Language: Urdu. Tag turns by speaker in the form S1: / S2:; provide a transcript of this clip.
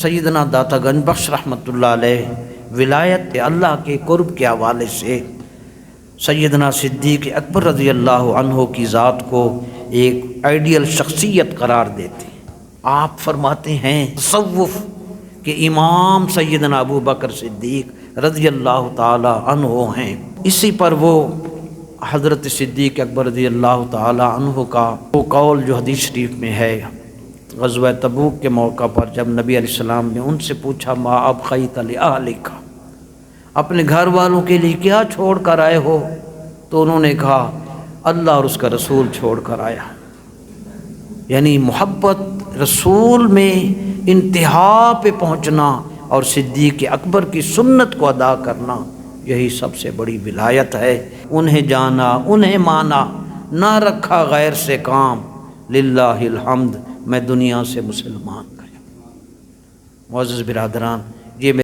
S1: سیدنا داتا گنج بخش رحمۃ اللہ علیہ ولایت اللہ کے قرب کے حوالے سے سیدنا صدیق اکبر رضی اللہ عنہ کی ذات کو ایک آئیڈیل شخصیت قرار دیتے ہیں۔ آپ فرماتے ہیں تصوف کہ امام سیدنا ابو بکر صدیق رضی اللہ تعالی عنہ ہیں۔ اسی پر وہ حضرت صدیق اکبر رضی اللہ تعالی عنہ کا وہ قول جو حدیث شریف میں ہے، غزوہ تبوک کے موقع پر جب نبی علیہ السلام نے ان سے پوچھا ما ابقیت لأہلک، اپنے گھر والوں کے لیے کیا چھوڑ کر آئے ہو؟ تو انہوں نے کہا اللہ اور اس کا رسول چھوڑ کر آیا۔ یعنی محبت رسول میں انتہا پہ پہنچنا اور صدیق اکبر کی سنت کو ادا کرنا، یہی سب سے بڑی ولایت ہے۔ انہیں جانا، انہیں مانا، نہ رکھا غیر سے کام، للہ الحمد، میں دنیا سے مسلمان گیا۔ معزز برادران، یہ